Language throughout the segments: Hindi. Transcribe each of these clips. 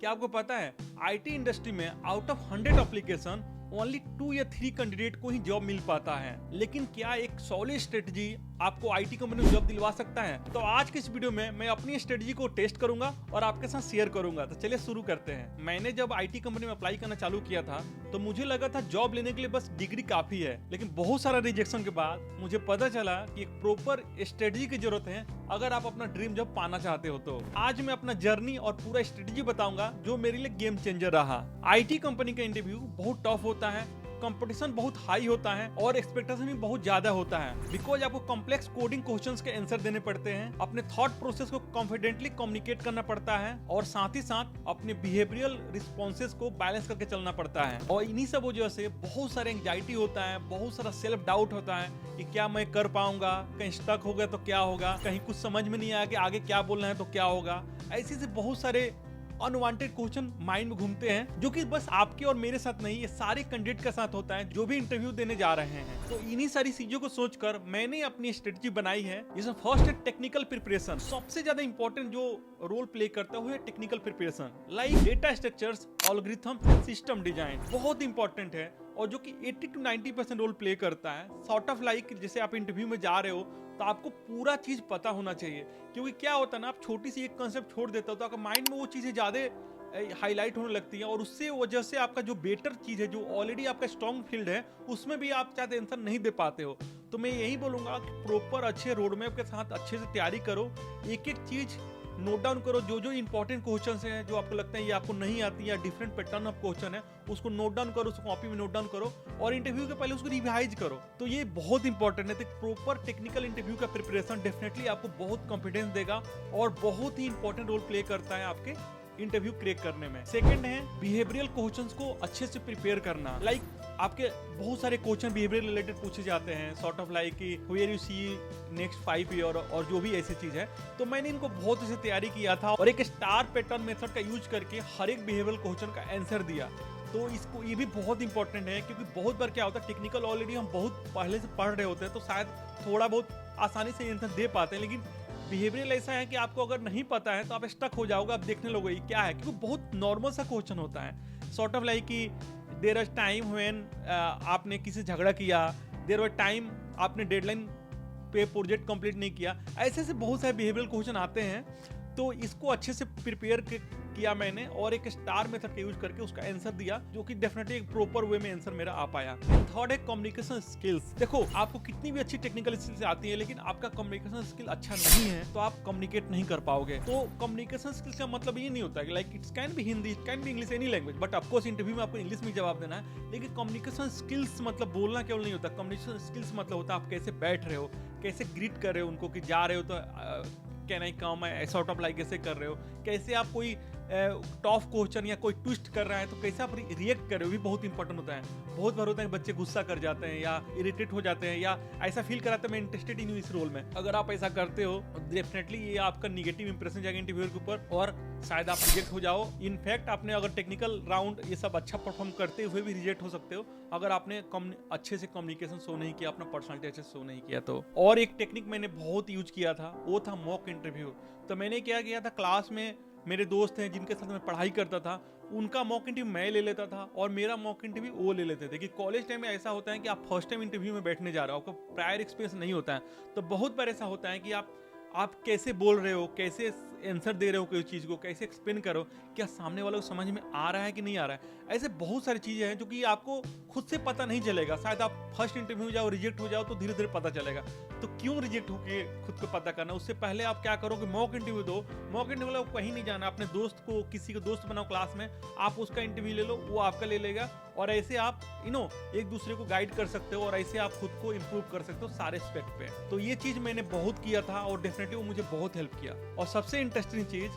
क्या आपको पता है आईटी इंडस्ट्री में आउट ऑफ 100 एप्लीकेशन ओनली 2 या 3 कैंडिडेट को ही जॉब मिल पाता है। लेकिन क्या एक सॉलिड स्ट्रेटजी आपको आईटी कंपनी में जॉब दिलवा सकता है? तो आज के इस वीडियो में मैं अपनी स्ट्रेटजी को टेस्ट करूंगा और आपके साथ शेयर करूंगा। तो चलिए शुरू करते हैं। मैंने जब आईटी कंपनी में अप्लाई करना चालू किया था तो मुझे लगा था जॉब लेने के लिए बस डिग्री काफी है, लेकिन बहुत सारा रिजेक्शन के बाद मुझे पता चला कि एक प्रॉपर स्ट्रेटजी की जरूरत है अगर आप अपना ड्रीम जॉब पाना चाहते हो। तो आज मैं अपना जर्नी और पूरा स्ट्रेटजी बताऊंगा जो मेरे लिए गेम चेंजर रहा। आईटी कंपनी का इंटरव्यू बहुत टफ होता है, कंपटीशन बहुत हाई होता है और एक्सपेक्टेशन भी बहुत ज्यादा होता है। बिकॉज आपको कॉम्प्लेक्स कोडिंग क्वेश्चंस के आंसर देने पड़ते हैं, अपने थॉट प्रोसेस को कॉन्फिडेंटली कम्युनिकेट करना पड़ता है और साथ ही साथ अपने बिहेवियरल रिस्पॉन्सेस को बैलेंस करके चलना पड़ता है। और इन्हीं सब वजह से बहुत सारे एंग्जाइटी होता है, बहुत सारा सेल्फ डाउट होता है कि क्या मैं कर पाऊंगा, कहीं स्टक हो गया तो क्या होगा, कहीं कुछ समझ में नहीं आया कि आगे क्या बोलना है तो क्या होगा। ऐसे से बहुत सारे अनवांटेड क्वेश्चन माइंड में घूमते हैं, जो कि बस आपके और मेरे साथ नहीं, ये सारे कैंडिडेट के साथ होता है जो भी इंटरव्यू देने जा रहे हैं। तो इन्हीं सारी चीजों को सोचकर मैंने अपनी स्ट्रेटजी बनाई है, जिसमें फर्स्ट है टेक्निकल प्रिपरेशन। सबसे ज्यादा इंपॉर्टेंट जो रोल प्ले करता है वो है technical preparation, like data structures, algorithm, system design बहुत इंपॉर्टेंट है और जो कि 80 to 90% रोल प्ले करता है। सॉर्ट ऑफ लाइक जैसे आप इंटरव्यू में जा रहे हो तो आपको पूरा चीज पता होना चाहिए, क्योंकि क्या होता है ना, आप छोटी सी एक कंसेप्ट छोड़ देते हो तो आपका माइंड में वो चीजें ज्यादा हाईलाइट होने लगती है और उससे वजह से आपका जो बेटर चीज है, जो ऑलरेडी आपका स्ट्रॉन्ग फील्ड है, उसमें भी आप चाहते आंसर नहीं दे पाते हो। तो मैं यही बोलूंगा कि प्रॉपर अच्छे रोड मैप के साथ अच्छे से तैयारी करो, एक एक चीज नोट डाउन करो, जो जो इंपॉर्टेंट क्वेश्चन हैं जो आपको लगता है ये आपको नहीं आती या डिफरेंट पैटर्न ऑफ क्वेश्चन है, उसको नोट डाउन करो, उसको कॉपी में नोट डाउन करो और इंटरव्यू के पहले उसको रिवाइज करो। तो ये बहुत इंपॉर्टेंट है। तो प्रॉपर टेक्निकल इंटरव्यू का प्रिपरेशन डेफिनेटली आपको बहुत कॉन्फिडेंस देगा और बहुत ही इंपॉर्टेंट रोल प्ले करता है आपके इंटरव्यू क्रैक करने में। सेकंड है बिहेवियरल क्वेश्चंस को अच्छे से प्रिपेयर करना। लाइक आपके बहुत सारे क्वेश्चन बिहेवियर रिलेटेड पूछे जाते हैं, सॉर्ट ऑफ लाइक कि where you see next 5 year और जो भी ऐसी चीज है। तो मैंने इनको बहुत अच्छे तैयारी किया था और एक स्टार पैटर्न मेथड का यूज करके हर एक बिहेवियरल क्वेश्चन का आंसर दिया। तो इसको ये भी बहुत इंपॉर्टेंट है, क्योंकि बहुत बार क्या होता है, टेक्निकल ऑलरेडी हम बहुत पहले से पढ़ रहे होते हैं तो शायद थोड़ा बहुत आसानी से आंसर दे पाते हैं, लेकिन बिहेवियरल ऐसा है कि आपको अगर नहीं पता है तो आप स्टक हो जाओगे, आप देखने लगोगे क्या है, क्योंकि बहुत नॉर्मल सा क्वेश्चन होता है। सॉर्ट ऑफ लाइक कि देयर वाज टाइम व्हेन आपने किसी झगड़ा किया, देयर वाज टाइम आपने डेडलाइन पे प्रोजेक्ट कंप्लीट नहीं किया। ऐसे से बहुत सारे बिहेवियरल क्वेश्चन आते हैं। तो इसको अच्छे से प्रिपेयर किया मैंने और एक स्टार मेथड का यूज करके उसका आंसर दिया, जो कि डेफिनेटली एक प्रॉपर वे में आंसर मेरा आ पाया। थर्ड है कम्युनिकेशन स्किल्स। देखो, आपको कितनी भी अच्छी टेक्निकल स्किल्स आती है, लेकिन आपका कम्युनिकेशन स्किल अच्छा नहीं है तो आप कम्युनिकेट नहीं कर पाओगे। तो कम्युनिकेशन स्किल्स का मतलब ये नहीं होता है like it's can be Hindi, it can be English, any language, but of course interview में आपको इंग्लिश में जवाब देना है। लेकिन कम्युनिकेशन स्किल्स मतलब बोलना केवल नहीं होता, कम्युनिकेशन स्किल्स मतलब होता है आप कैसे बैठ रहे हो, कैसे ग्रीट कर रहे हो उनको कि जा रहे हो तो can I come, sort of like कैसे कर रहे हो, कैसे आप कोई टॉफ क्वेश्चन या कोई ट्विस्ट कर रहा है तो कैसे आप रिएक्ट कर रहे हो, भी बहुत इंपॉर्टेंट होता है। बहुत बार होता है बच्चे गुस्सा कर जाते हैं या इरिटेट हो जाते हैं या ऐसा फील कराते हैं मैं इंटरेस्टेड इन इस रोल में। अगर आप ऐसा करते हो डेफिनेटली ये आपका निगेटिव इंप्रेशन जाएगा इंटरव्यूअर के ऊपर और शायद आप रिजेक्ट हो जाओ। इनफैक्ट आपने अगर टेक्निकल राउंड ये सब अच्छा परफॉर्म करते हुए भी रिजेक्ट हो सकते हो अगर आपने अच्छे से कम्युनिकेशन शो नहीं किया, अपना पर्सनालिटी अच्छे से शो नहीं किया तो। और एक टेक्निक मैंने बहुत यूज किया था, वो था मॉक इंटरव्यू। तो मैंने क्या किया था, क्लास में मेरे दोस्त हैं जिनके साथ मैं पढ़ाई करता था, उनका मॉक इंटरव्यू मैं ले लेता था और मेरा मॉक इंटरव्यू वो ले लेते थे। कि कॉलेज टाइम में ऐसा होता है कि आप फर्स्ट टाइम इंटरव्यू में बैठने जा रहे हो, आपको प्रायर एक्सपीरियंस नहीं होता है, तो बहुत बार ऐसा होता है कि आप कैसे बोल रहे हो, कैसे आंसर दे रहे हो कोई चीज को, कैसे एक्सप्लेन करो, क्या सामने वालों को समझ में आ रहा है कि नहीं आ रहा है। ऐसे बहुत सारी चीजें हैं जो कि आपको खुद से पता नहीं चलेगा। शायद आप फर्स्ट इंटरव्यू में जाओ, रिजेक्ट हो जाओ तो धीरे धीरे पता चलेगा। तो क्यों रिजेक्ट होके खुद को पता करना, उससे पहले आप क्या करो कि मॉक इंटरव्यू दो। मॉक इंटरव्यू लो, कहीं नहीं जाना, अपने दोस्त को, किसी को दोस्त बनाओ क्लास में, आप उसका इंटरव्यू ले लो, वो आपका ले लेगा और ऐसे आप एक दूसरे को गाइड कर सकते हो और ऐसे आप खुद को इंप्रूव कर सकते हो सारे एस्पेक्ट पे। तो ये चीज मैंने बहुत किया था और डेफिनेटली वो मुझे बहुत हेल्प किया। और सबसे इंटरेस्टिंग चीज,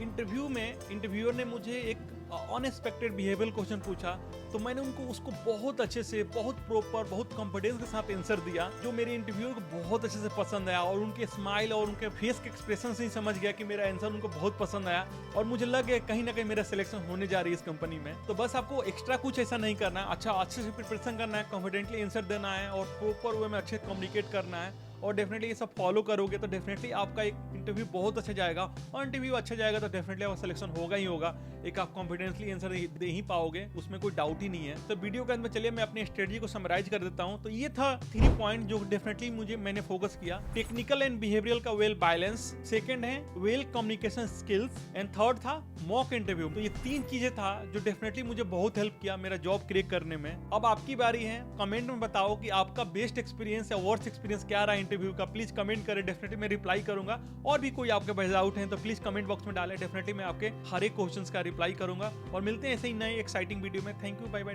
इंटरव्यू में इंटरव्यूअर ने मुझे एक अनएक्सपेक्टेड बिहेवियरल क्वेश्चन पूछा तो मैंने उसको बहुत अच्छे से, बहुत प्रॉपर, बहुत कॉन्फिडेंस के साथ आंसर दिया, जो मेरे इंटरव्यूअर को बहुत अच्छे से पसंद आया और उनके स्माइल और उनके फेस के एक्सप्रेशन से ही समझ गया कि मेरा आंसर उनको बहुत पसंद आया और मुझे लग गया कहीं ना कहीं मेरा सिलेक्शन होने जा रही है इस कंपनी में। तो बस आपको एक्स्ट्रा कुछ ऐसा नहीं करना है, अच्छे से प्रिपरेशन करना है, कॉन्फिडेंटली आंसर देना है और प्रॉपर वे में अच्छे कम्युनिकेट करना है और डेफिनेटली ये सब फॉलो करोगे तो डेफिनेटली आपका एक इंटरव्यू बहुत अच्छा जाएगा, और इंटरव्यू अच्छा जाएगा तो डेफिनेटली आपका सिलेक्शन होगा ही होगा। एक आप कॉन्फिडेंसली आंसर दे ही पाओगे, उसमें कोई डाउट ही नहीं है। तो वीडियो के अंत में चलिए मैं अपनी स्ट्रेटजी को समराइज कर देता हूँ। तो ये था 3 पॉइंट जो डेफिनेटली मैंने फोकस किया। टेक्निकल एंड बिहेवियरल का वेल बैलेंस, सेकंड है well communication skills, and third था मॉक इंटरव्यू। तो ये 3 चीजें था जो डेफिनेटली मुझे बहुत हेल्प किया मेरा जॉब क्रैक करने में। अब आपकी बारी है, कमेंट में बताओ कि आपका बेस्ट एक्सपीरियंस या वर्स्ट एक्सपीरियंस क्या रहा इंटरव्यू का। प्लीज कमेंट करें, डेफिनेटली मैं रिप्लाई करूंगा। और भी कोई आपके पास डाउट है तो प्लीज कमेंट बॉक्स में डालें, डेफिनेटली मैं आपके हर एक क्वेश्चंस का रिप्लाई करूंगा। और मिलते हैं ऐसे ही नए एक्साइटिंग वीडियो में। Thank you, bye bye.